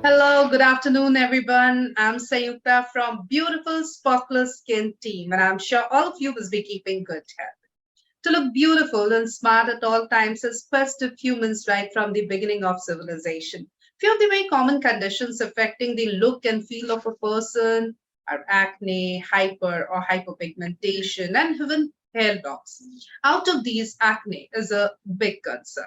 Hello, good afternoon, everyone. I'm Sayukta from Beautiful Spotless Skin Team, and I'm sure all of you will be keeping good health. To look beautiful and smart at all times is quest of humans right from the beginning of civilization. Few of the very common conditions affecting the look and feel of a person are acne, hyper or hypopigmentation, and even hair loss. Out of these, acne is a big concern.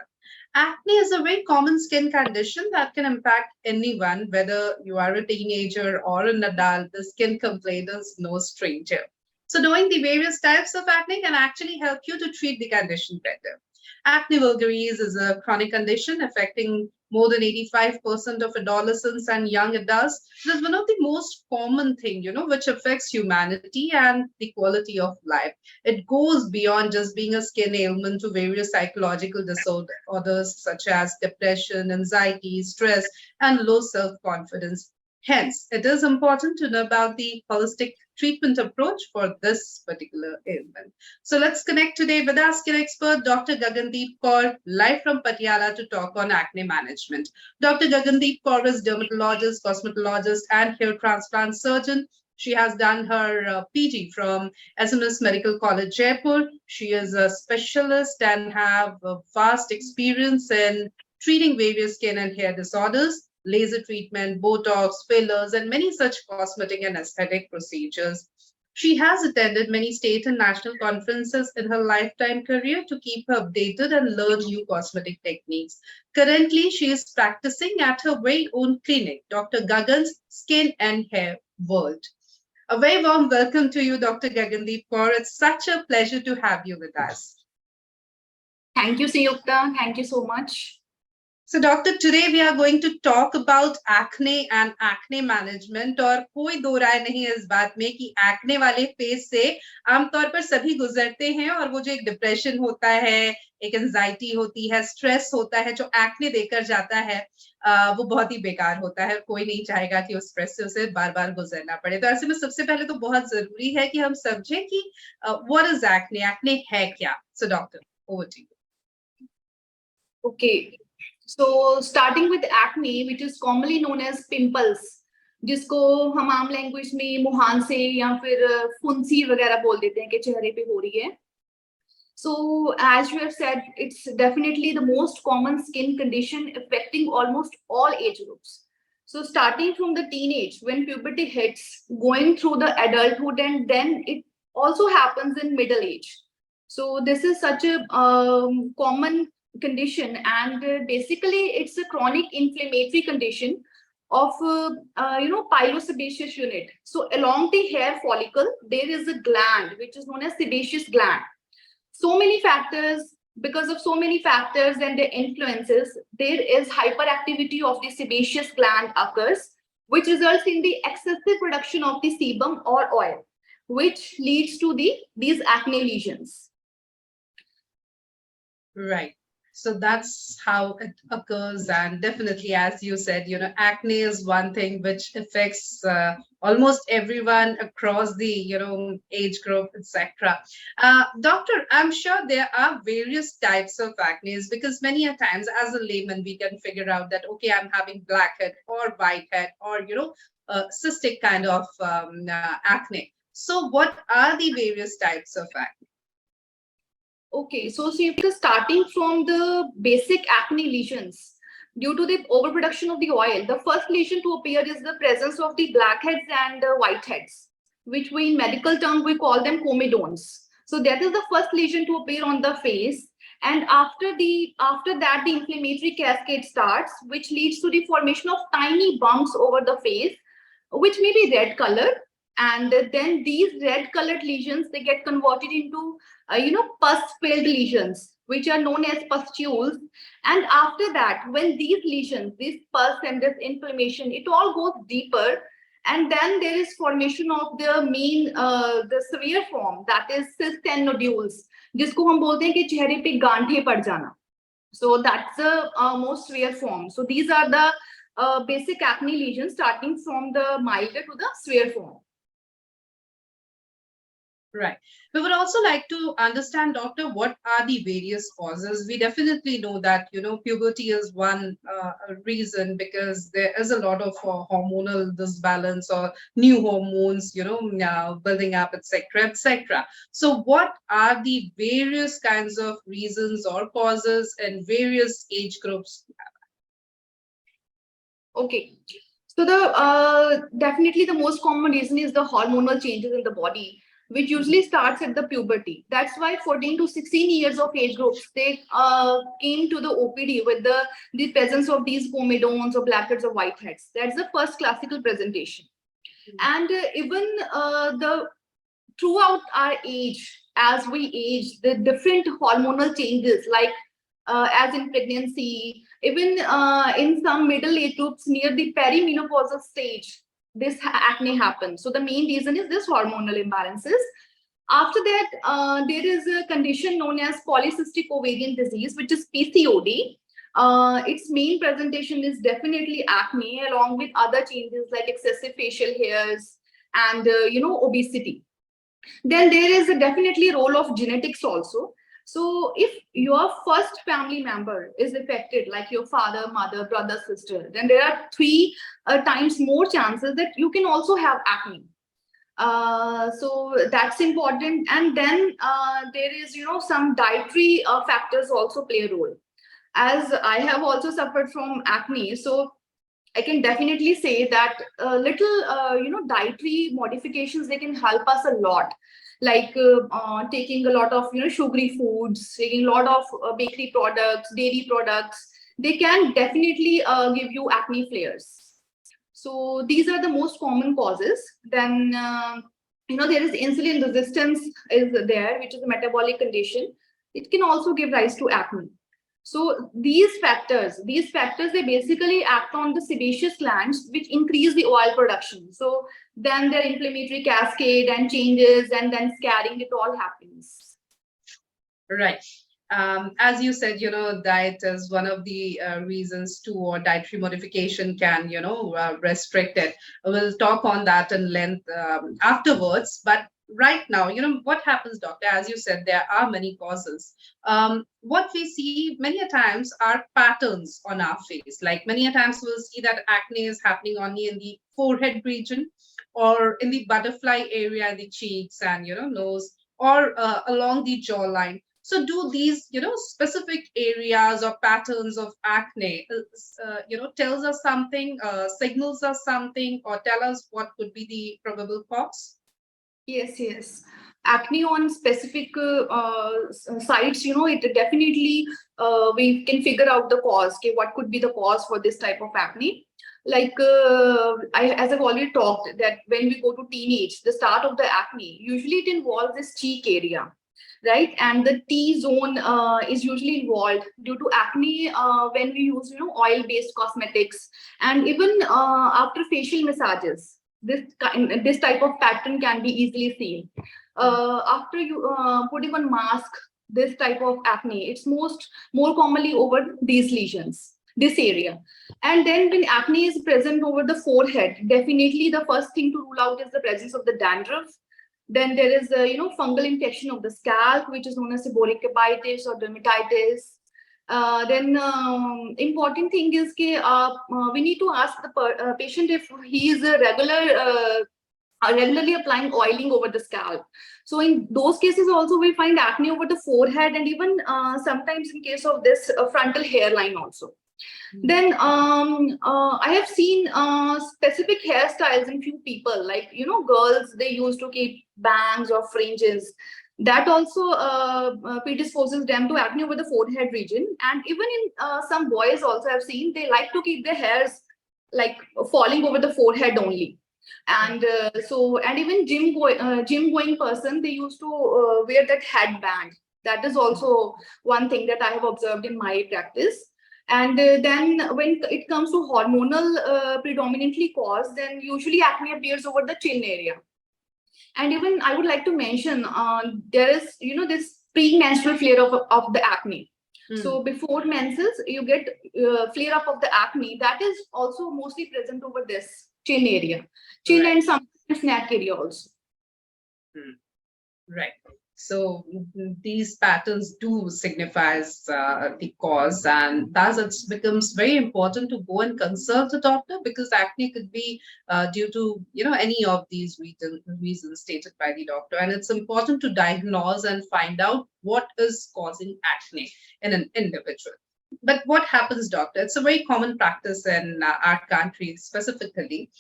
Acne is a very common skin condition that can impact anyone, whether you are a teenager or an adult. The skin complaint is no stranger. So, knowing the various types of acne can actually help you to treat the condition better. Acne vulgaris is a chronic condition affecting more than 85% of adolescents and young adults. It is one of the most common thing, which affects humanity and the quality of life. It goes beyond just being a skin ailment to various psychological disorders such as depression, anxiety, stress, and low self-confidence. Hence, it is important to know about the holistic treatment approach for this particular ailment. So let's connect today with our skin expert, Dr. Gagandeep Kaur, live from Patiala to talk on acne management. Dr. Gagandeep Kaur is dermatologist, cosmetologist, and hair transplant surgeon. She has done her PG from SMS Medical College, Jaipur. She is a specialist and have a vast experience in treating various skin and hair disorders, laser treatment, botox, fillers, and many such cosmetic and aesthetic procedures. She has attended many state and national conferences in her lifetime career to keep her updated and learn new cosmetic techniques. Currently, she is practicing at her very own clinic, Dr. Gagan's Skin and Hair World. A very warm welcome to you, Dr. Gagandeep Kaur. It's such a pleasure to have you with us. Thank you, Sayukta. Thank you so much. So, doctor, today we are going to talk about acne and acne management. और कोई दो राय नहीं है इस बात में कि acne वाले फेज से आमतौर पर सभी गुजरते हैं और वो जो एक डिप्रेशन होता है, एक एंजाइटी होती है, स्ट्रेस होता है, जो एक्ने देकर जाता है, वो बहुत ही बेकार होता है. कोई नहीं चाहेगा कि उस स्ट्रेस से उसे बार-बार गुजरना पड़े. तो ऐसे में सबसे पहले तो बहुत जरूरी है कि हम समझें कि what is acne? Acne है क्या? So, doctor, over to you. Okay. So starting with acne, which is commonly known as pimples, जिसको हम आम लैंग्वेज में मुहांसे या फिर फुंसी वगैरह बोल देते हैं कि चेहरे पे हो रही है. So as you have said, it's definitely the most common skin condition affecting almost all age groups. So starting from the teenage, when puberty hits, going through the adulthood, and then it also happens in middle age. So this is such a common condition, and basically it's a chronic inflammatory condition of pilosebaceous unit. So along the hair follicle there is a gland which is known as sebaceous gland. So many factors, because of so many factors and their influences, there is hyperactivity of the sebaceous gland occurs, which results in the excessive production of the sebum or oil, which leads to these acne lesions. Right. So that's how it occurs. And definitely, as you said, acne is one thing which affects almost everyone across the, age group, etc. Doctor, I'm sure there are various types of acne because many a times as a layman, we can figure out that, okay, I'm having blackhead or whitehead or, cystic kind of acne. So what are the various types of acne? Okay, so starting from the basic acne lesions, due to the overproduction of the oil, the first lesion to appear is the presence of the blackheads and whiteheads, which we in medical term we call them comedones. So that is the first lesion to appear on the face, and after that the inflammatory cascade starts, which leads to the formation of tiny bumps over the face, which may be red color, and then these red colored lesions, they get converted into pus filled lesions, which are known as pustules. And after that, when these lesions, this pus and this inflammation, it all goes deeper, and then there is formation of the severe form, that is cysts and nodules, जिसको हम बोलते हैं कि चेहरे पे गांठें पड़ जाना. So that's the most severe form. So these are the basic acne lesions starting from the milder to the severe form. Right. We would also like to understand, doctor, what are the various causes? We definitely know that, puberty is one reason because there is a lot of hormonal disbalance or new hormones, now building up, etc., etc. So, what are the various kinds of reasons or causes in various age groups? Okay. So the definitely the most common reason is the hormonal changes in the body, which usually starts at the puberty. That's why 14 to 16 years of age groups, they came to the OPD with the presence of these comedones or blackheads or whiteheads. That's the first classical presentation. And even the throughout our age, as we age, the different hormonal changes, like as in pregnancy, even in some middle age groups near the perimenopausal stage, this acne happens. So the main reason is this hormonal imbalances. After that, there is a condition known as polycystic ovarian disease, which is PCOD. Its main presentation is definitely acne, along with other changes like excessive facial hairs and obesity. Then there is a definitely role of genetics also. So if your first family member is affected, like your father, mother, brother, sister, then there are three times more chances that you can also have acne. So that's important. And then there is some dietary factors also play a role, as I have also suffered from acne. So I can definitely say that little, dietary modifications, they can help us a lot. Like taking a lot of, sugary foods, taking a lot of bakery products, dairy products, they can definitely give you acne flares. So these are the most common causes. Then, there is insulin resistance is there, which is a metabolic condition. It can also give rise to acne. So these factors, they basically act on the sebaceous glands, which increase the oil production. So then their inflammatory cascade and changes, and then scarring, it all happens. Right. As you said, diet is one of the reasons too, or dietary modification can, restrict it. We'll talk on that in length afterwards. But right now, what happens, doctor? As you said, there are many causes. What we see many a times are patterns on our face. Like many a times we'll see that acne is happening only in the forehead region or in the butterfly area in the cheeks and, nose or along the jawline. So do these, specific areas or patterns of acne, tells us something, signals us something, or tell us what could be the probable cause? Yes, yes. Acne on specific sites, it definitely we can figure out the cause. Okay, what could be the cause for this type of acne? Like as I've already talked, that when we go to teenage, the start of the acne usually it involves this cheek area, right? And the T zone is usually involved due to acne when we use oil-based cosmetics, and even after facial massages. This type of pattern can be easily seen. After you putting on mask, this type of acne, it's more commonly over these lesions, this area. And then when acne is present over the forehead, definitely the first thing to rule out is the presence of the dandruff. Then there is a fungal infection of the scalp, which is known as seborrheic hepatitis or dermatitis. Then important thing is we need to ask the patient if he is a regularly applying oiling over the scalp. So in those cases also we find acne over the forehead, and even sometimes in case of this frontal hairline also. Then I have seen specific hairstyles in few people, like girls, they used to keep bangs or fringes. That also predisposes them to acne over the forehead region. And even in some boys also I've seen, they like to keep their hairs like falling over the forehead only. And and even gym going person, they used to wear that headband. That is also one thing that I have observed in my practice. And then when it comes to hormonal predominantly cause, then usually acne appears over the chin area. And even I would like to mention, there is, this premenstrual flare of the acne. So before menses, you get flare up of the acne. That is also mostly present over this chin area, chin, right, and sometimes neck area also. Right. So these patterns do signifies the cause, and thus it becomes very important to go and consult a doctor, because acne could be due to any of these reasons stated by the doctor, and it's important to diagnose and find out what is causing acne in an individual. But what happens, doctor? It's a very common practice in our country specifically,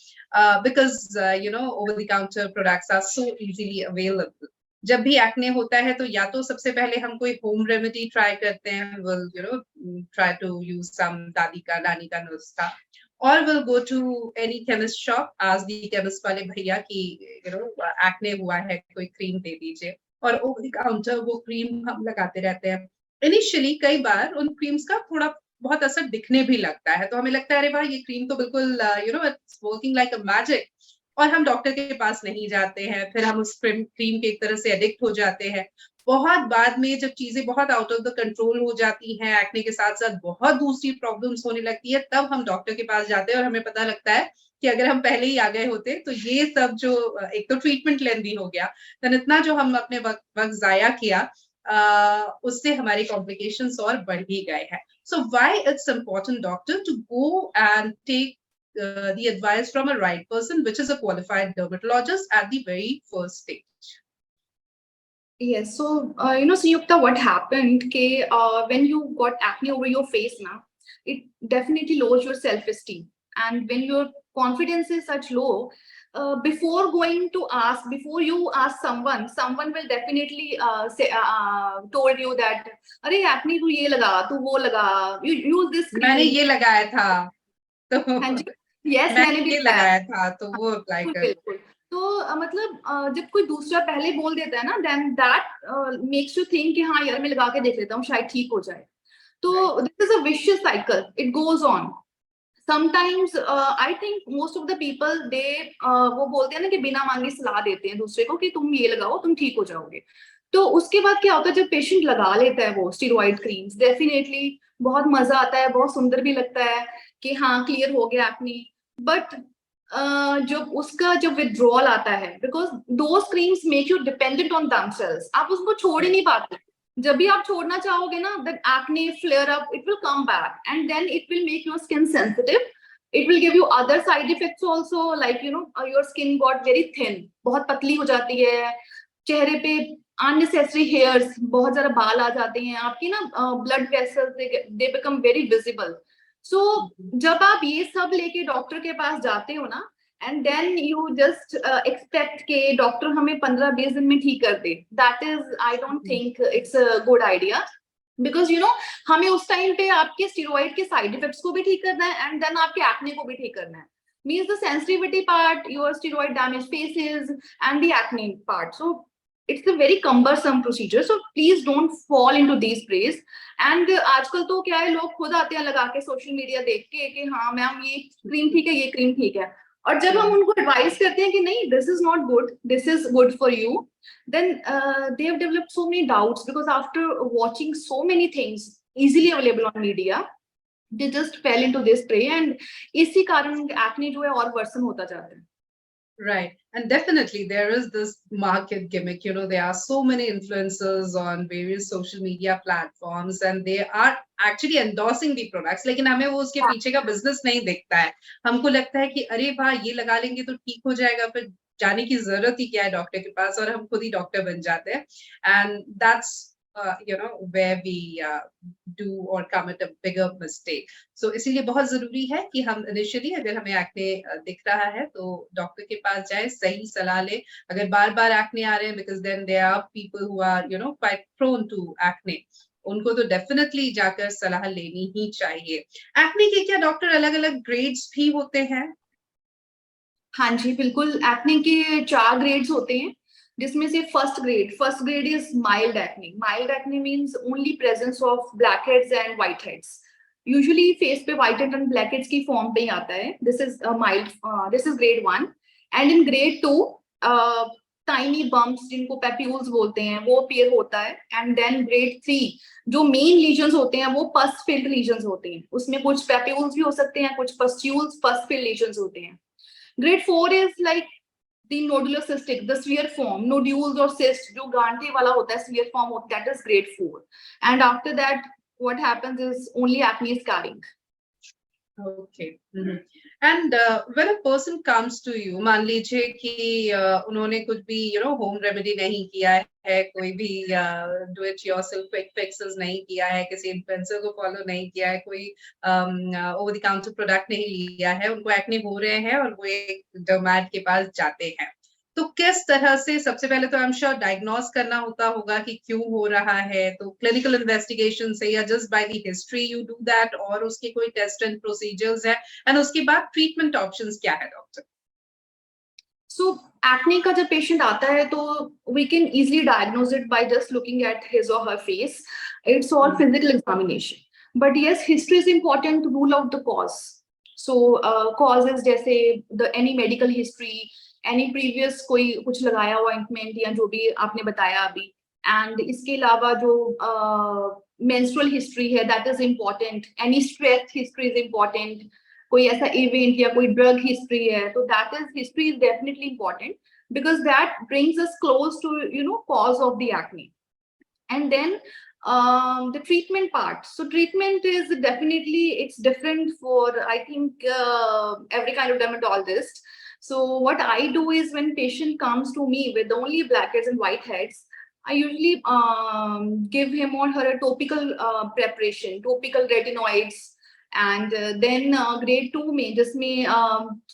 because over the counter products are so easily available. जब भी acne होता है तो या तो सबसे पहले हम कोई होम रेमेडी ट्राई करते हैं, will try to use some दादी का नानी का नुस्खा, और will go to any chemist shop, आज दी केमिस्ट वाले भैया की एक्ने हुआ है, कोई क्रीम दे दीजिए, और ओवर द काउंटर वो क्रीम हम लगाते रहते हैं। इनिशियली कई बार उन क्रीम्स का थोड़ा बहुत असर दिखने भी लगता है, तो हमें लगता है अरे वाह, ये क्रीम तो बिल्कुल it's working like a magic, और हम डॉक्टर के पास नहीं जाते हैं, फिर हम उस क्रीम के एक तरह से एडिक्ट हो जाते हैं। बहुत बाद में जब चीजें बहुत आउट ऑफ द कंट्रोल हो जाती हैं, एक्ने के साथ साथ बहुत दूसरी प्रॉब्लम्स होने लगती है, तब हम डॉक्टर के पास जाते हैं और हमें पता लगता है कि अगर हम पहले ही आ गए होते तो ये सब जो एक तो ट्रीटमेंट लेंदी हो गया, देन इतना जो हम अपने वक्त जाया किया, उससे हमारी कॉम्प्लिकेशंस और बढ़ ही गए हैं। So why it's important doctor to go and take the advice from a right person, which is a qualified dermatologist at the very first stage. Yes, so Sanyukta, what happened? When you got acne over your face, now it definitely lowers your self-esteem, and when your confidence is such low, before you ask someone, someone will definitely told you that, "अरे acne तू ये लगा, तू वो लगा, you use this cream." मैंने ये लगाया था, तो हाँ जी, yes, मैंने मैंने भी ये लगाया था, तो वो अप्लाई कर। बिल्कुल। तो मतलब जब कोई दूसरा पहले बोल देता है ना, then that makes you think कि हाँ यार मैं लगा के देख लेता हूँ, शायद ठीक हो जाए। तो this is a vicious cycle, it goes on. Sometimes I think most of the people they वो बोलते हैं ना कि बिना मांगे सलाह देते हैं दूसरे को कि तुम ये लगाओ, तुम ठीक हो जाओगे। तो उसके बाद क्या होता है, जब पेशेंट लगा लेता है वो स्टेरॉइड क्रीम्स, डेफिनेटली बहुत मजा आता है, बहुत सुंदर भी लगता है कि हाँ क्लियर हो गया एक्ने। बट जब विड्रॉल आता है, because those creams make you dependent on themselves, आप उसको छोड़ ही नहीं पाते। जब भी आप छोड़ना चाहोगे ना, that acne flare up, it will come back and then it will make your skin sensitive. It will give you other side effects also, like your skin got very thin, बहुत पतली हो जाती है, चेहरे पे अननेसेसरी हेयर्स, बहुत ज्यादा बाल आ जाते हैं आपकी ना, blood vessels they become very visible. So जब आप ये सब लेके डॉक्टर के पास जाते हो ना, and then you just expect के डॉक्टर हमें 15-20 दिन में ठीक कर दे, that is I don't think it's a good idea. Because हमें उस टाइम पे आपके स्टेरॉइड के साइड इफेक्ट्स को भी ठीक करना है, एंड देन आपके एक्ने को भी ठीक करना है। Means the sensitivity part, your steroid damage faces and the acne part. So it's a very cumbersome procedure, so please don't fall into these praise। and आजकल तो क्या है, लोग खुद आते हैं लगा के सोशल मीडिया देख के कि हाँ मैम ये क्रीम ठीक है, ये क्रीम ठीक है, और जब हम उनको एडवाइस करते हैं कि नहीं this is not good, this is good for you, then they have developed so many doubts, because after watching so many things easily available on media, they just fell into this prey, and इसी कारण acne जो है और version होता जाता है। Right. And definitely there is this market gimmick. There are so many influencers on various social media platforms and they are actually endorsing the products. लेकिन हमें वो उसके पीछे का business नहीं दिखता है। हमको लगता है कि अरे वाह, ये लगा लेंगे तो ठीक हो जाएगा, फिर जाने की जरूरत ही क्या है डॉक्टर के पास, और हम खुद ही डॉक्टर बन जाते हैं। And that's where we do or commit a bigger mistake. So इसीलिए बहुत जरूरी है कि हम इनिशियली अगर हमें एक्ने दिख रहा है तो डॉक्टर के पास जाए, सही सलाह ले। अगर बार बार एक्ने आ रहे हैं, because then there are people who are quite prone to acne, उनको तो डेफिनेटली जाकर सलाह लेनी ही चाहिए। एक्ने के क्या डॉक्टर अलग अलग ग्रेड्स भी होते हैं? हाँ जी बिल्कुल, एक्ने के 4 ग्रेड्स होते हैं, जिसमें से first grade is mild acne. Mild acne means only presence of black heads and white heads, usually face पे white head and black heads की फॉर्म पे ही आता है। This is mild, this is grade 1। And in grade 2 tiny bumps, जिनको papules बोलते हैं, वो अपीयर होता है। एंड देन ग्रेड 3 जो मेन लीजन्स होते हैं वो पस फिल्ड लीजन्स होते हैं, उसमें कुछ पेप्यूल्स भी हो सकते हैं, कुछ पस्ट्यूल्स, पस फिल्ड लीजन्स होते हैं। Grade 4 is like the nodular cystic, the sphere form, nodules or cyst, जो गांठे वाला होता है, sphere form, that is grade 4. And after that, what happens is only acne is scarring. Okay. And when a person comes to you, मान लीजिए कि उन्होंने कुछ भी होम रेमेडी नहीं किया है, कोई भी do it yourself quick fixes नहीं किया है, किसी इन्फ्लुएंसर को फॉलो नहीं किया है, कोई ओवर द काउंटर प्रोडक्ट नहीं लिया है, उनको एक्ने हो रहे हैं और वो एक डर्मेट के पास जाते हैं, तो किस तरह से सबसे पहले तो आई एम श्योर डायग्नोस करना होगा कि क्यों हो रहा है, तो क्लिनिकल इन्वेस्टिगेशन से या just by the history you do that, और उसके कोई टेस्ट एंड प्रोसीजर्स है, एंड उसके बाद ट्रीटमेंट ऑप्शंस क्या है डॉक्टर? So acne का जब पेशेंट आता है तो we can easily diagnose it by just looking at his or her face. It's all physical examination. But yes, history is important to rule out the cause. So causes जैसे any medical history, any previous कोई कुछ लगाया हुआ ointment या जो भी आपने बताया अभी, and इसके अलावा जो menstrual history है, that is important. Any stress history is important. कोई ऐसा इवेंट या कोई ड्रग हिस्ट्री है, तो that is history is definitely important because that brings us close to cause of the acne. And then the treatment part. So treatment is definitely, it's different for I think every kind of dermatologist. So what I do is when patient comes to me with only blackheads and whiteheads, I usually give him or her a topical preparation, topical retinoids. And then grade 2 में जिसमें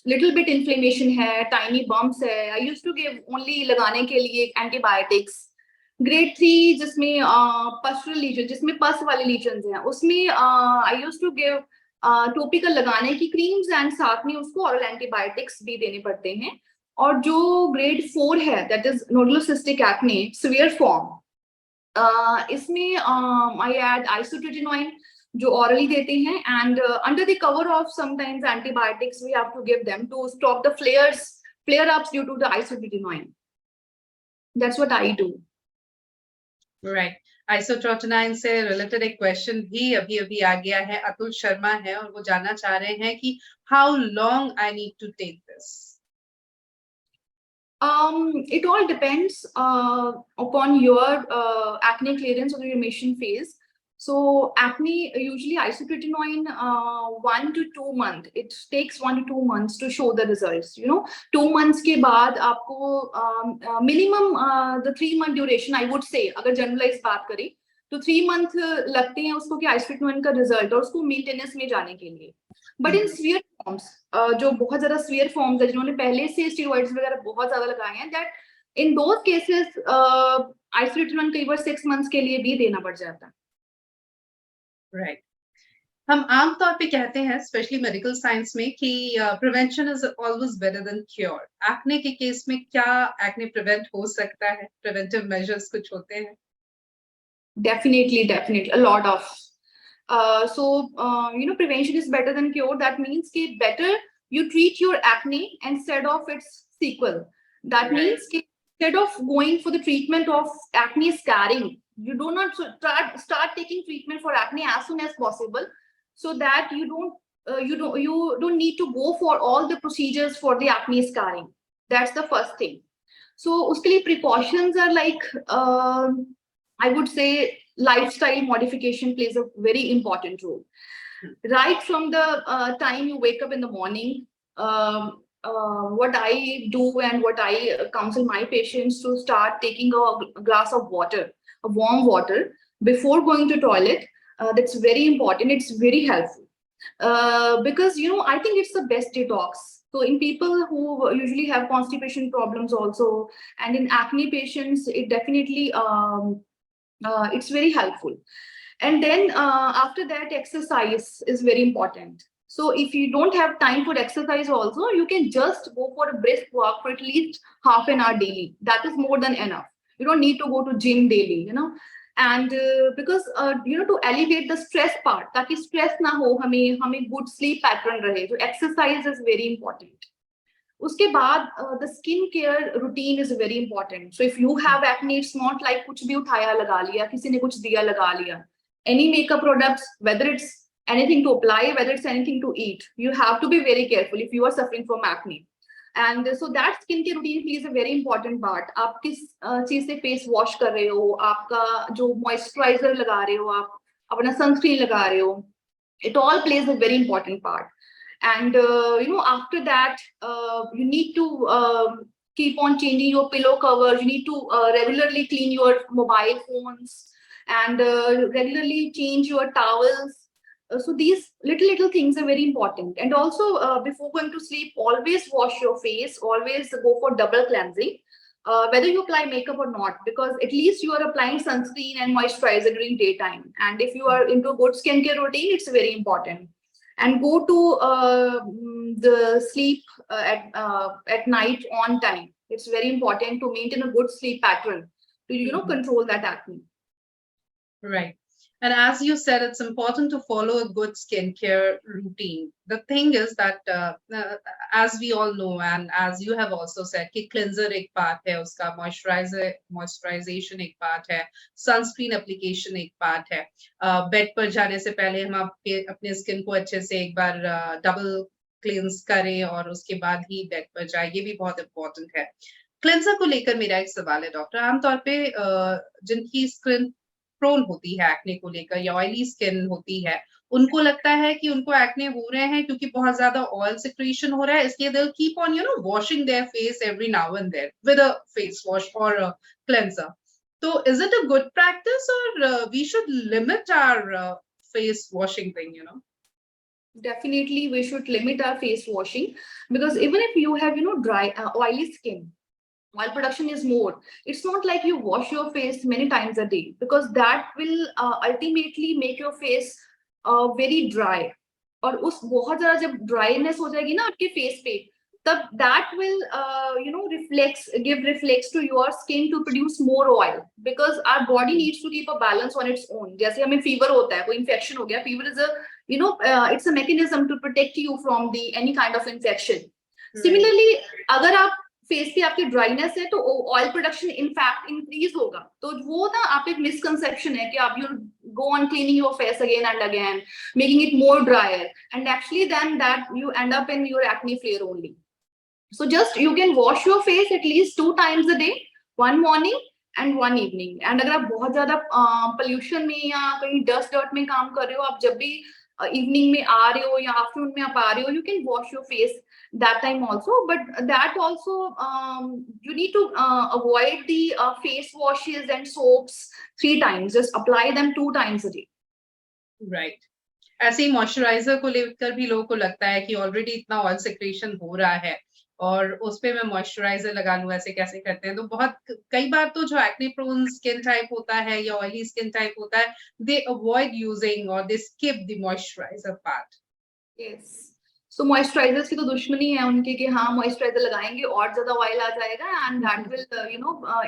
little bit inflammation है, tiny bumps है, I used to give only लगाने के लिए antibiotics. grade 3 जिसमें pustular lesion, जिसमें पस वाले lesions हैं, उसमें I used to give topical लगाने की creams and साथ में उसको oral antibiotics भी देने पड़ते हैं. और जो grade 4 है, that is nodulocystic acne, severe form, इसमें I add isotretinoin जो orally देते हैं, and under the cover of sometimes antibiotics we have to give them to stop the flare ups due to the isotretinoin. That's what I do. Right. आइसोट्रोटिनाइन से related एक question भी अभी अभी आ गया है, अतुल शर्मा है और वो जानना चाह रहे हैं कि how long I need to take this? It all depends upon your acne clearance or the remission phase. So acne, usually isotretinoin 1 to 2 months. It takes 1 to 2 months to show the results. 2 months के बाद आपको minimum the 3 month duration, I would say, अगर generalize बात करें तो 3 month लगते हैं उसको कि isotretinoin का result और उसको maintenance में जाने के लिए. But in severe forms, जो बहुत ज्यादा severe forms है, जिन्होंने पहले से steroids वगैरह बहुत ज्यादा लगाए हैं, that in those cases isotretinoin कई बार 6 months के लिए भी देना पड़ जाता है. राइट. हम आमतौर पे कहते हैं स्पेशली मेडिकल साइंस में कि prevention is always better than cure. Acne के केस में क्या एक्ने प्रिवेंट हो सकता है? प्रिवेंटिव मेजर्स कुछ होते हैं? Definitely, a lot of. Prevention is better than cure. That means कि better you treat your acne instead of its sequel. That means कि instead of going for the treatment of acne scarring, you do not start taking treatment for acne as soon as possible, so that you don't need to go for all the procedures for the acne scarring. That's the first thing. So uske liye precautions are like I would say lifestyle modification plays a very important role. Right from the time you wake up in the morning, what I do and what I counsel my patients to start taking a glass of water, a warm water, before going to toilet. That's very important. It's very helpful because I think it's the best detox. So in people who usually have constipation problems also, and in acne patients, it definitely it's very helpful. And then after that, exercise is very important. So if you don't have time for exercise also, you can just go for a brisk walk for at least half an hour daily. That is more than enough. You don't need to go to gym daily, and because to alleviate the stress part, ताकि stress ना हो, हमें good sleep pattern रहे, so exercise is very important. उसके बाद the skin care routine is very important. So if you have acne, it's not like कुछ भी उठाया लगा लिया, किसी ने कुछ दिया लगा लिया. Any makeup products, whether it's anything to apply, whether it's anything to eat, you have to be very careful if you are suffering from acne. And so that skin care routine please a very important part. आप किस चीज से face wash कर रहे हो, आपका जो moisturiser लगा रहे हो, आप अपना सनस्क्रीन लगा रहे हो, it all plays a very important part. And after that, you need to keep on changing your pillow covers. You need to regularly clean your mobile phones and regularly change your towels. So these little things are very important. And also, before going to sleep, always wash your face, always go for double cleansing, whether you apply makeup or not, because at least you are applying sunscreen and moisturizer during daytime. And if you are into a good skincare routine, it's very important. And go to the sleep at night on time. It's very important to maintain a good sleep pattern to control that acne. Right. And as you said, it's important to follow a good skincare routine. The thing is that, as we all know, and as you have also said, कि cleanser एक part है उसका, moisturization एक part है, sunscreen application एक part है. Bed पर जाने से पहले हम अपने skin को अच्छे से एक बार double cleanse करें और उसके बाद ही bed पर जाए, ये भी बहुत important है. क्लेंसर को लेकर मेरा एक सवाल है डॉक्टर. आमतौर पे जिनकी स्किन प्रोन होती है एक्ने को लेकर या ऑयली स्किन होती है, उनको लगता है कि उनको एक्ने हो रहे हैं क्योंकि बहुत ज्यादा ऑयल सिक्रीशन हो रहा है, इसलिए they will keep on washing their face every now and then with a face wash और क्लेंसर. तो is it a good practice और we should limit our face washing thing? Definitely we should limit our face washing, because even if you have dry oily skin, oil production is more. It's not like you wash your face many times a day, because that will ultimately make your face very dry. और उस बहुत ज्यादा जब dryness हो जाएगी ना आपके face पे, तब that will give reflex to your skin to produce more oil, because our body needs to keep a balance on its own. जैसे हमें फीवर होता है, कोई इन्फेक्शन हो गया, fever is a it's a mechanism to protect you from the any kind of infection. Similarly, अगर आप face पे आपकी ड्राइनेस है तो ऑयल प्रोडक्शन इनफैक्ट इंक्रीज होगा. तो वो ना आप एक मिसकंसेप्शन है कि आप you go on cleaning your face again and again, making it more dryer, and actually then that you end up in your acne flare only. So just you can wash your face at least 2 times a day, one morning and one evening. And अगर आप बहुत ज्यादा pollution में या कहीं dust dirt में काम कर रहे हो, आप जब भी evening में आ रहे हो या afternoon में आप आ रहे हो, you can wash your face that time also. But that also you need to avoid the face washes and soaps 3 times. Just apply them 2 times a day. Right. ऐसे ही मॉइस्चराइजर को लेकर भी लोगों को लगता है कि ऑलरेडी इतना ऑयल सिक्रेशन हो रहा है और उस पे मैं मॉइस्चराइजर लगा लूं, ऐसे कैसे करते हैं. तो बहुत कई बार तो जो एक्ने प्रोन स्किन टाइप होता है या ऑयली स्किन टाइप होता है, दे अवॉइड यूजिंग और they skip the moisturizer part. Yes, so moisturizers की तो दुश्मनी है उनके कि हाँ मॉइस्चराइजर लगाएंगे और ज्यादा ऑयल आ जाएगा and that will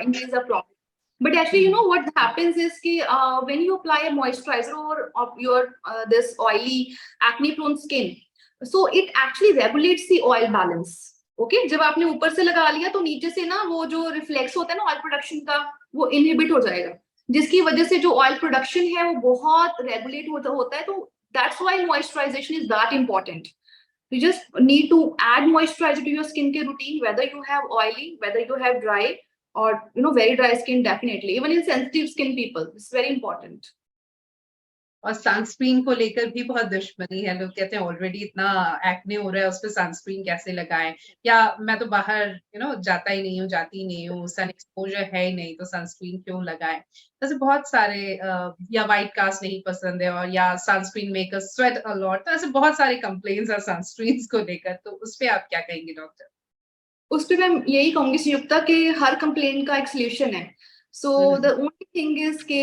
increase the problem. But actually, what happens is when you apply a moisturizer or your this oily acne-prone skin, so it actually regulates the oil balance. Okay, जब आपने ऊपर से लगा लिया तो नीचे से ना वो जो रिफ्लेक्स होता है ना ऑयल प्रोडक्शन का, वो इनहिबिट हो जाएगा, जिसकी वजह से जो ऑयल प्रोडक्शन है वो बहुत रेगुलेट होता है. तो that's why moisturization is that important. You just need to add moisturizer to your skincare routine, whether you have oily, whether you have dry, or very dry skin. Definitely, even in sensitive skin people, it's very important. और sunscreen को लेकर भी बहुत दुश्मनी है. लोग कहते हैं ऑलरेडी इतना एक्ने हो रहा है, उस पर सनस्क्रीन कैसे लगाएं, या मैं तो बाहर जाता ही नहीं हूँ, जाती नहीं हूँ, सन एक्सपोजर है ही नहीं, तो सनस्क्रीन क्यों लगाएं. ऐसे बहुत सारे या वाइट कास्ट नहीं पसंद है, और या sunscreen make us sweat a lot. तो ऐसे बहुत सारे कंप्लेंट्स है सनस्क्रीन को लेकर. तो उस पे आप क्या कहेंगे डॉक्टर? उस पे मैं यही कहूंगी संयुक्ता कि हर कंप्लेंट का एक सोल्यूशन है. So the only thing is के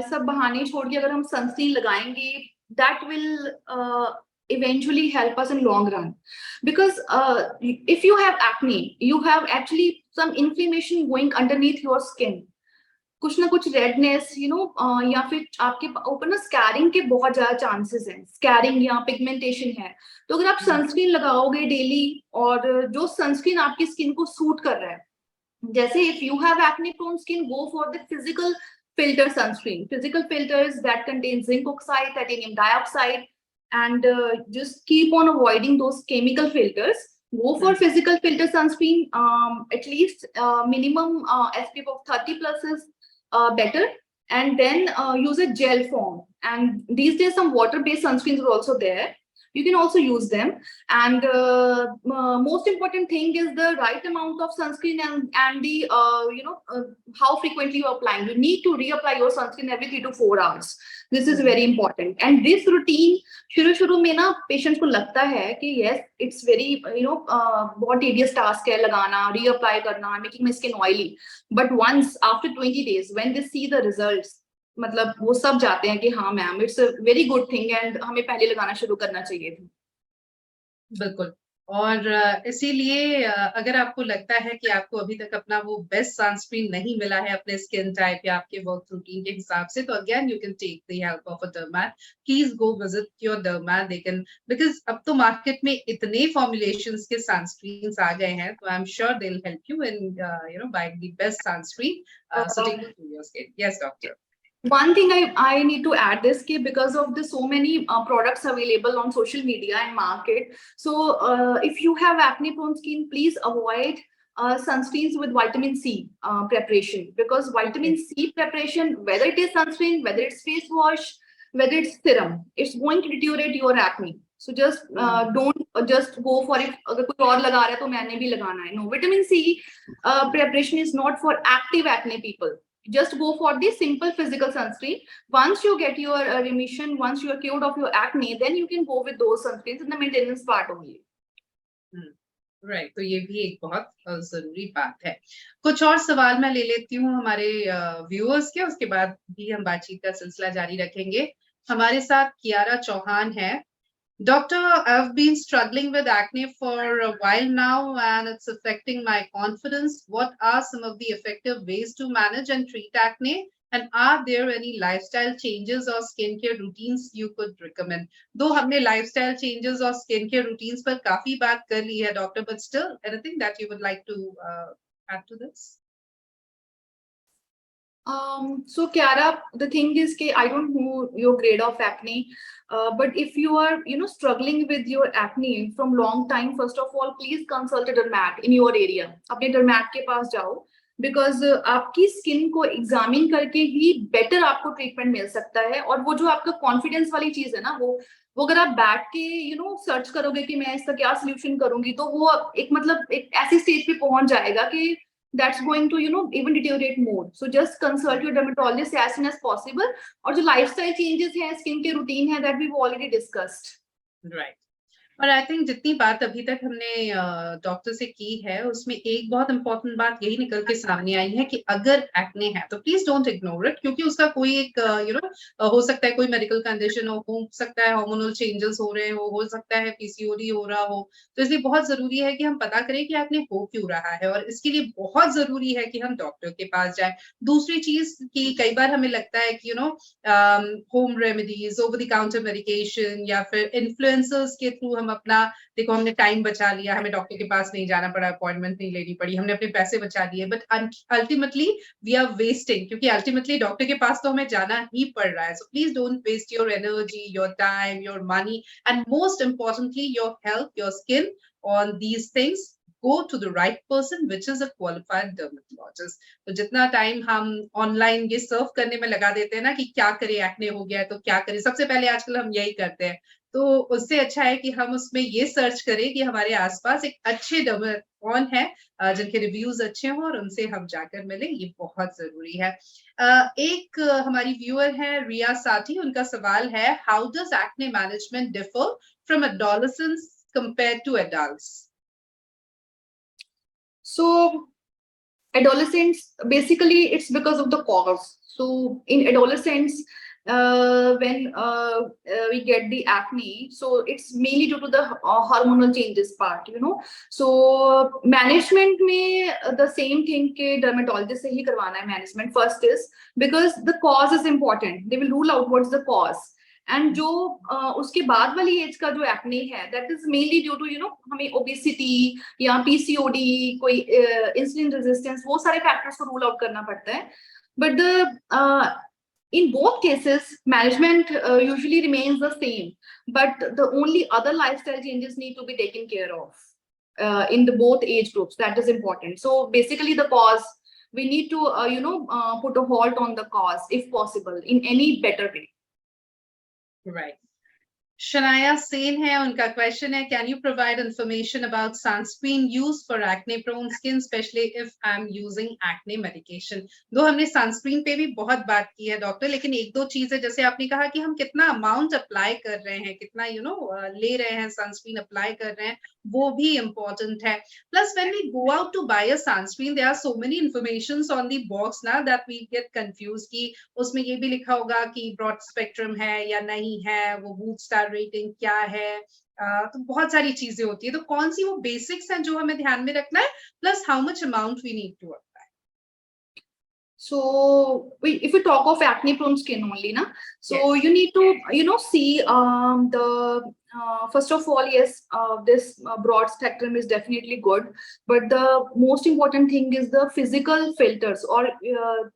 सब बहाने छोड़ के अगर हम सनस्क्रीन लगाएंगे, that will eventually help us in long run, because if you have acne, you have actually some inflammation going underneath your skin. कुछ ना कुछ रेडनेस या फिर आपके ऊपर ना स्कैरिंग के बहुत ज्यादा चांसेस हैं, स्कैरिंग या पिगमेंटेशन है. तो अगर आप सनस्क्रीन लगाओगे डेली, और जो सनस्क्रीन आपकी स्किन को सूट कर रहा है, जैसे if you have acne prone skin, go for the physical filter sunscreen. Physical filters that contain zinc oxide, titanium dioxide, and just keep on avoiding those chemical filters Go for physical filter sunscreen. At least minimum SPF of 30 plus is better. And then use a gel form. And these days, some water-based sunscreens are also there. You can also use them. And most important thing is the right amount of sunscreen and the how frequently you're applying. You need to reapply your sunscreen every 3 to 4 hours. This is very important. And this routine, शुरू में ना patients को लगता है कि yes it's very बहुत tedious task है लगाना, रीअप्लाई करना, making my skin oily, but once after 20 days when they see the results, मतलब वो सब जाते हैं कि हाँ ma'am it's a very good thing and हमें पहले लगाना शुरू करना चाहिए था। बिल्कुल। और इसीलिए अगर आपको लगता है कि आपको अभी तक अपना वो बेस्ट सनस्क्रीन नहीं मिला है अपने स्किन टाइप या आपके वर्क रूटीन के हिसाब से, तो again you can take the help of a derm. Please go visit your derm. They can, because अब तो मार्केट में इतने फॉर्मुलेशंस के सनस्क्रीन्स आ गए हैं, तो I am sure they will help you in buying the best sunscreen suitable to your skin. Yes, doctor. One thing I need to add this ki because of the so many products available on social media and market. So if you have acne prone skin, please avoid sunscreens with vitamin C preparation, because vitamin C preparation, whether it is sunscreen, whether it's face wash, whether it's serum, it's going to deteriorate your acne. So just don't just go for it. अगर कोई और लगा रहा है तो मैंने भी लगाना है. No, vitamin C preparation is not for active acne people. Just go for the simple physical sunscreen. Once you get your remission, once you are cured of your acne, then you can go with those sunscreens in the maintenance part only. Right, तो ये भी एक बहुत जरूरी बात है। कुछ और सवाल मैं ले लेती हूँ हमारे व्यूअर्स के, उसके बाद भी हम बातचीत का सिलसिला जारी रखेंगे। हमारे साथ कियारा चौहान है। Doctor, I've been struggling with acne for a while now and it's affecting my confidence. What are some of the effective ways to manage and treat acne? And are there any lifestyle changes or skincare routines you could recommend? दो हमने lifestyle changes और skincare routines पर काफी बात कर ली है, doctor, but still anything that you would like to add to this? So Kiara, the thing is कि I don't know your grade of acne, but if you are struggling with your acne from long time, first of all please consult a dermat in your area. अपने dermat के पास जाओ, because आपकी skin को examine करके ही better आपको treatment मिल सकता है। और वो जो आपका कॉन्फिडेंस वाली चीज है ना, वो अगर आप बैठ के सर्च करोगे कि मैं इसका क्या सोल्यूशन करूंगी, तो वो एक मतलब एक ऐसी स्टेज पे पहुंच जाएगा कि that's going to even deteriorate more. So just consult your dermatologist as soon as possible. और जो lifestyle changes हैं, skin care routine है, that we've already discussed. Right. और आई थिंक जितनी बात अभी तक हमने डॉक्टर से की है, उसमें एक बहुत इंपॉर्टेंट बात यही निकल के सामने आई है कि अगर एक्ने है तो प्लीज डोंट इग्नोर इट, क्योंकि उसका कोई एक हो सकता है कोई मेडिकल कंडीशन हो सकता है हार्मोनल चेंजेस हो रहे हो सकता है पीसीओडी हो रहा हो। तो इसलिए बहुत जरूरी है कि हम पता करें कि एक्ने हो क्यों रहा है, और इसके लिए बहुत जरूरी है कि हम डॉक्टर के पास जाए। दूसरी चीज कि कई बार हमें लगता है कि home remedies, over the counter medication या फिर इन्फ्लुएंसर्स के थ्रू हम अपना, देखो हमने टाइम बचा लिया, हमें डॉक्टर के पास नहीं जाना पड़ा, अपॉइंटमेंट नहीं लेनी पड़ी, हमने अपने पैसे बचा लिए, but ultimately we are wasting, क्योंकि अल्टीमेटली डॉक्टर के पास तो हमें जाना ही पड़ रहा है। So please don't waste your energy, your time, your money and most importantly your health, your skin on these things. Go to the right person, which is a qualified dermatologist. तो जितना टाइम हम online ये सर्व करने में लगा देते हैं ना कि क्या करें, एक्ने हो गया है तो क्या करें, सबसे पहले आजकल हम यही करते हैं, तो उससे अच्छा है कि हम उसमें ये सर्च करें कि हमारे आसपास एक अच्छे डर्मेट कौन है जिनके रिव्यूज अच्छे हों और उनसे हम जाकर मिले, ये बहुत जरूरी है। एक हमारी व्यूअर है रिया साथी, उनका सवाल है, how does acne management differ from adolescence compared to adults? So adolescents, basically it's because of the cause. So in adolescents, when we get the acne, so it's mainly due to the hormonal changes part, so management में the same thing के dermatologist से ही करवाना है management. First is because the cause is important, they will rule out what's the cause. And जो उसके बाद वाली age का जो एक्ने है, that is mainly due to हमें ओबेसिटी या पीसीओडी, कोई इंसुलिन रेजिस्टेंस, वो सारे फैक्टर्स को रूल आउट करना पड़ता है। But in both cases management usually remains the same, but the only other lifestyle changes need to be taken care of. in the both age groups. That is important. So basically the cause, we need to put a halt on the cause if possible in any better way. Right. Shania Sen है, उनका question है, can you provide information about sunscreen use for acne prone skin, especially if I'm using acne medication? दो हमने sunscreen पे भी बहुत बात की है डॉक्टर, लेकिन एक दो चीजें जैसे आपने कहा कि हम कितना अमाउंट अप्लाई कर रहे हैं, कितना ले रहे हैं, sunscreen अप्लाई कर रहे हैं, वो भी important है. Plus when we go out to buy a sunscreen, there are so many informations on the box ना that we get confused कि उसमें ये भी लिखा होगा कि broad spectrum है या नहीं है, वो boot star रेटिंग क्या है, तो बहुत सारी चीजें होती है. तो कौन सी वो बेसिक्स हैं जो हमें ध्यान में रखना है, plus how much amount we need to apply? So if we talk of acne prone skin only, na, so yes, you need to see first of all, yes, this broad spectrum is definitely good, but the most important thing is the physical filters, or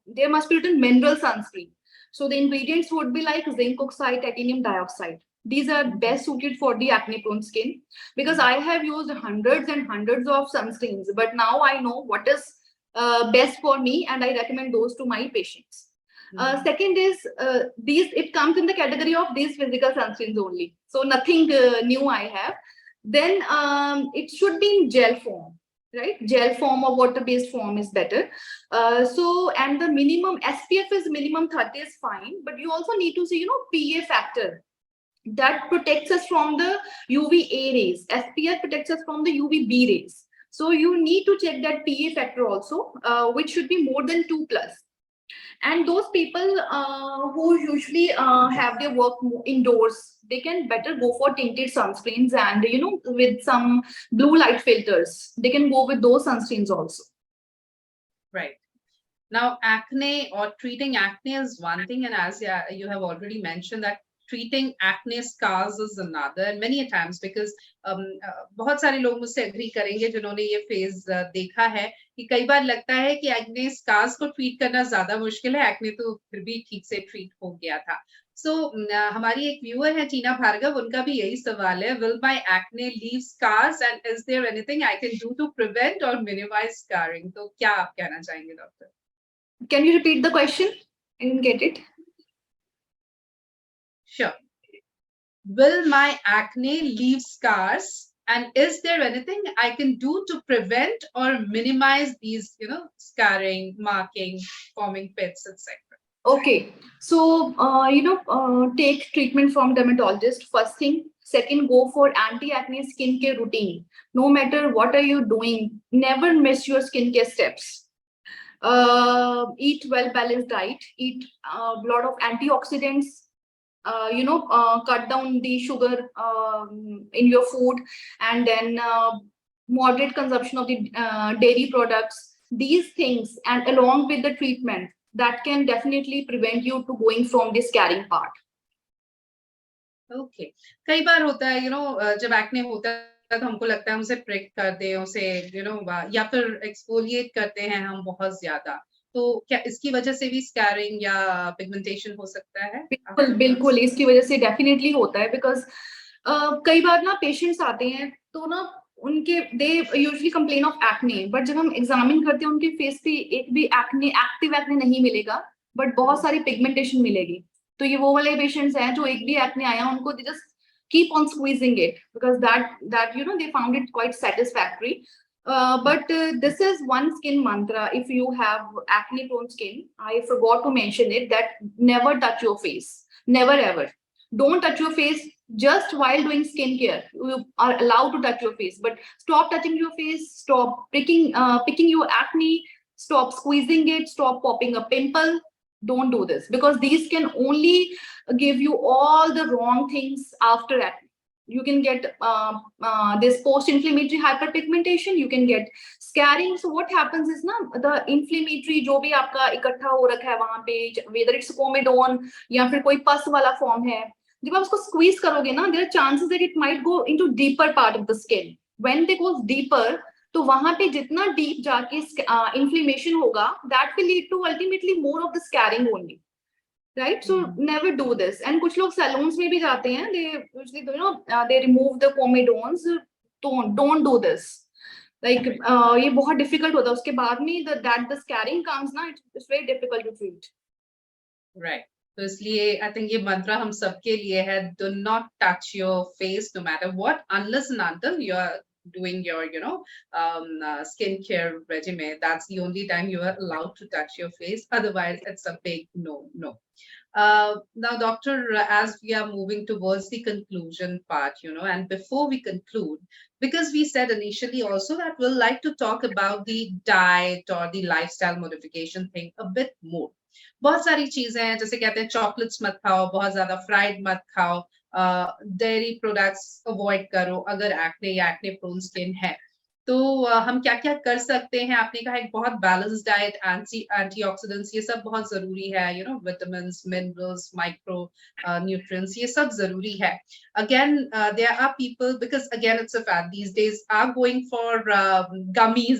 there must be written mineral sunscreen. So the ingredients would be like zinc oxide, titanium dioxide. These are best suited for the acne prone skin, because I have used hundreds and hundreds of sunscreens, but now I know what is best for me, and I recommend those to my patients. Second is it comes in the category of these physical sunscreens only, so nothing new I have. Then it should be in gel form, right? Gel form or water-based form is better. And the minimum SPF is minimum 30 is fine, but you also need to see PA factor that protects us from the UVA rays. SPF protects us from the UVB rays. So you need to check that PA factor also, which should be more than 2+. And those people who usually have their work indoors, they can better go for tinted sunscreens, and with some blue light filters, they can go with those sunscreens also. Right. Now, acne or treating acne is one thing, and as you have already mentioned that treating acne scars is another, and many a times, because बहुत सारे लोग मुझसे agree करेंगे जिन्होंने ये phase देखा है कि कई बार लगता है कि एक्ने स्कार्स को ट्रीट करना ज्यादा मुश्किल है, एक्ने तो फिर भी ठीक से ट्रीट हो गया था. सो हमारी एक व्यूअर है टीना भार्गव, उनका भी यही सवाल है, will my acne leave scars and is there anything I can do to prevent और मिनिमाइज स्कारिंग? तो क्या आप कहना चाहेंगे doctor? Can you repeat the question? I didn't get it. Sure. Will my acne leave scars, and is there anything I can do to prevent or minimize these, scarring, marking, forming pits, etc.? Okay, so take treatment from dermatologist first thing. Second, go for anti-acne skincare routine. No matter what are you doing, never miss your skincare steps. Eat well-balanced diet, eat a lot of antioxidants, cut down the sugar in your food, and then moderate consumption of the dairy products. These things, and along with the treatment, that can definitely prevent you to going from the scarring part. Okay. कई बार होता है जब acne होता है तो हमको लगता है हम उसे प्रिक कर दें, उसे या फिर एक्सफोलिएट करते हैं हम बहुत ज्यादा, तो क्या इसकी वजह से भी स्कैरिंग या पिगमेंटेशन हो सकता है? बिल्कुल इसकी वजह से डेफिनेटली होता है, बिकॉज कई बार ना पेशेंट्स आते हैं तो ना उनके they usually complain of acne, but जब हम एग्जामिन करते हैं उनके फेस पे एक भी एक्ने एक्टिव एक्ने नहीं मिलेगा, बट बहुत सारी पिगमेंटेशन मिलेगी. तो ये वो वाले पेशेंट्स हैं जो एक भी एक्ने आया उनको they just keep on squeezing it, because that they found it quite satisfactory. But this is one skin mantra. If you have acne prone skin, I forgot to mention it, that never touch your face. Never ever. Don't touch your face just while doing skincare. You are allowed to touch your face, but stop touching your face, stop picking your acne, stop squeezing it, stop popping a pimple. Don't do this, because these can only give you all the wrong things after acne. You can get this post-inflammatory hyperpigmentation, you can get scarring. So what happens is na, the inflammatory जो भी आपका इकट्ठा हो रखा है वहां पे, whether it's comedone या फिर कोई पस वाला फॉर्म है, जब आप उसको squeeze करोगे ना, there are chances that it might go into deeper part of the skin. When they go deeper, तो वहां पे जितना डीप जाके इन्फ्लेमेशन होगा, that will lead to ultimately more of the scarring only, right? So never do this. And कुछ लोग salons में भी जाते हैं, they usually they remove the comedones. Don't do this. Like ये बहुत difficult होता है उसके बाद में that the scarring comes ना, it's very difficult to treat. Right. तो इसलिए आई थिंक ये मंत्र हम सबके लिए है, do not touch your face no matter what unless and until you are doing your skincare regimen. That's the only time you are allowed to touch your face, otherwise it's a big no. Now doctor, as we are moving towards the conclusion part, and before we conclude, because we said initially also that we'll like to talk about the diet or the lifestyle modification thing a bit more. बहुत सारी चीजें हैं, जैसे कहते हैं chocolates मत खाओ, बहुत ज्यादा फ्राइड मत खाओ, डेयरी प्रोडक्ट्स अवॉइड करो अगर एक्ने या एक्ने प्रोन स्किन है। तो हम क्या क्या कर सकते हैं? आपने कहा एक बहुत बैलेंस डाइट, एंटीऑक्सीडेंट्स, ये सब बहुत जरूरी है, विटामिन मिनरल्स, माइक्रो न्यूट्रिएंट्स, ये सब जरूरी है। Again, there are people, because again it's a fad these days, are going for gummies,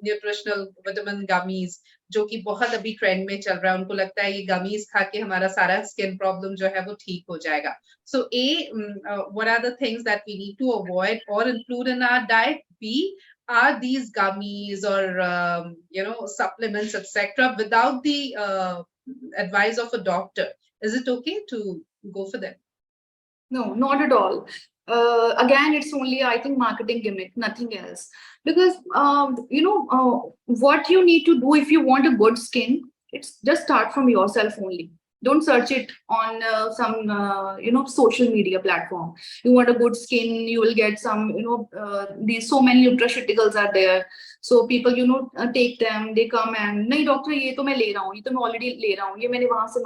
nutritional vitamin gummies, जो कि बहुत अभी ट्रेंड में चल रहा है। उनको लगता है ये गमीज खा के हमारा सारा स्किन प्रॉब्लम जो है वो ठीक हो जाएगा। सो what are the things that we need to avoid or include in our diet? B, are these gummies or supplements, etc., without the advice of a doctor? Is it okay to go for them? No, not at all. Again, it's only, I think, marketing gimmick, nothing else. Because what you need to do if you want a good skin, it's just start from yourself only. Don't search it on some social media platform. You want a good skin, you will get some these so many nutraceuticals are there. So people take them, they come and nahi doctor ye to main le raha hu, ye to main already le raha hu, ye maine wahan se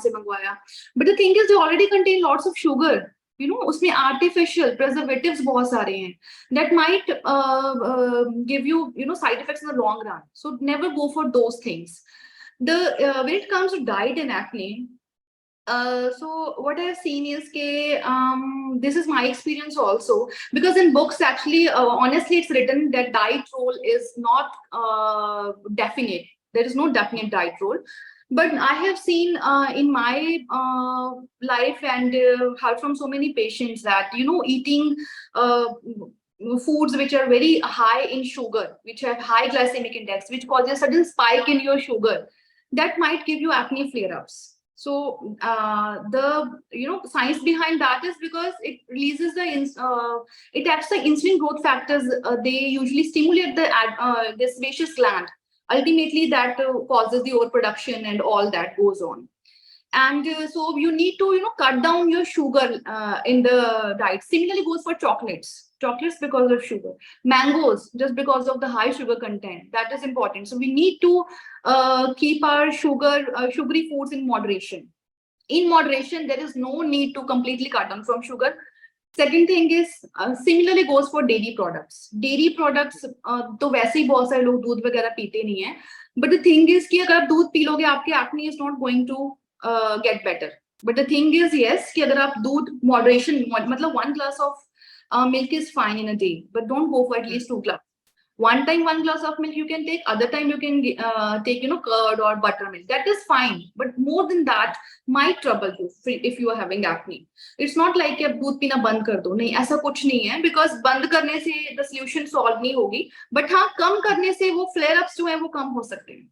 mangwaya. But the thing is, they already contain lots of sugar. उसमें artificial preservatives बहुत सारे हैं that might give you side effects in the long run. So never go for those things. When it comes to diet and acne, so what I've seen is this is my experience also, because in books actually honestly it's written that diet role is not definite. There is no definite diet role. But I have seen in my life and heard from so many patients that eating foods which are very high in sugar, which have high glycemic index, which causes a sudden spike in your sugar, that might give you acne flare-ups. So the science behind that is because it releases it acts like insulin growth factors. They usually stimulate the sebaceous gland. Ultimately, that causes the overproduction and all that goes on. And so you need to cut down your sugar in the diet. Similarly goes for chocolates because of sugar, mangoes just because of the high sugar content. That is important. So we need to keep our sugary foods in moderation. There is no need to completely cut down from sugar. Second thing is similarly goes for dairy products. तो वैसे ही बहुत सारे लोग दूध वगैरह पीते नहीं है. But the thing is कि अगर आप दूध पी लोगे, आपके acne is not going to get better. But the thing is, yes, कि अगर आप दूध moderation, मतलब 1 glass of milk is fine in a day, but don't go for at least 2 glasses. One time 1 glass of milk you can take, other time you can take curd or buttermilk. That is fine, but more than that might trouble you if you are having acne. It's not like कि अब दूध पीना बंद कर दो, नहीं, ऐसा कुछ नहीं है, because बंद करने से the solution solve नहीं होगी, but हाँ कम करने से वो flare ups जो है वो कम हो सकते हैं.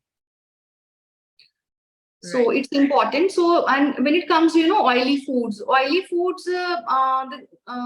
So right. It's important. So, and when it comes to oily foods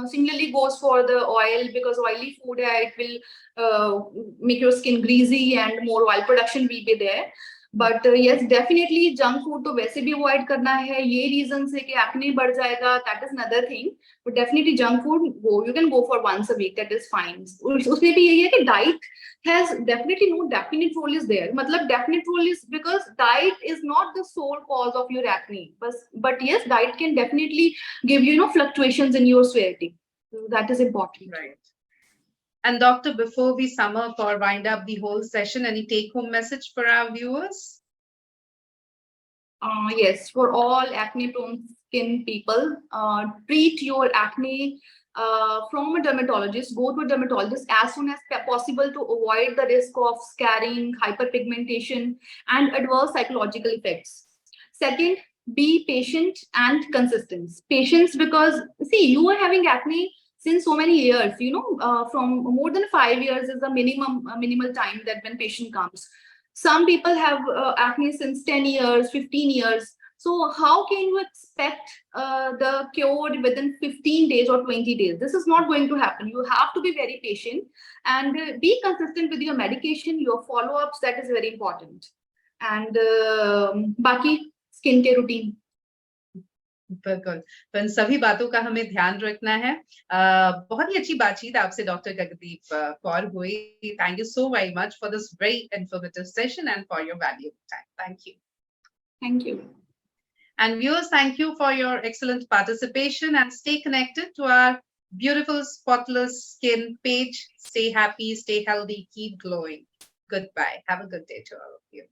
similarly goes for the oil, because oily food it will make your skin greasy and more oil production will be there. But yes, definitely junk food तो वैसे भी avoid करना है. ये reason से कि acne बढ़ जाएगा, that is another thing. But definitely junk food, you can go for once a week, that is fine. उसमें भी यही है कि diet has definitely no definite role is there. मतलब definite role is because diet is not the sole cause of your acne. But yes, diet can definitely give fluctuations in your severity. So that is important. Right. And doctor, before we sum up or wind up the whole session, any take-home message for our viewers? Yes, for all acne-prone skin people, treat your acne from a dermatologist. Go to a dermatologist as soon as possible to avoid the risk of scarring, hyperpigmentation, and adverse psychological effects. Second, be patient and consistent. Patience, because see, you are having acne since so many years, from more than 5 years is the minimal time that when patient comes. Some people have acne since 10 years, 15 years. So how can you expect the cure within 15 days or 20 days? This is not going to happen. You have to be very patient and be consistent with your medication, your follow-ups. That is very important. And baki skincare routine. बिल्कुल, तो इन सभी बातों का हमें ध्यान रखना है। बहुत ही अच्छी बातचीत आपसे डॉक्टर गगनदीप कौर हुई। Thank you so very much for this very informative session and for your valuable time. Thank you. Thank you. And viewers, thank you for your excellent participation and stay connected to our beautiful spotless skin page. Stay happy, stay healthy, keep glowing. Goodbye. Have a good day to all of you.